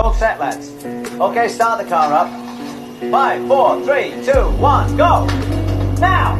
Talk set, lads. Okay, start the car up. 5, 4, 3, 2, 1, go! Now!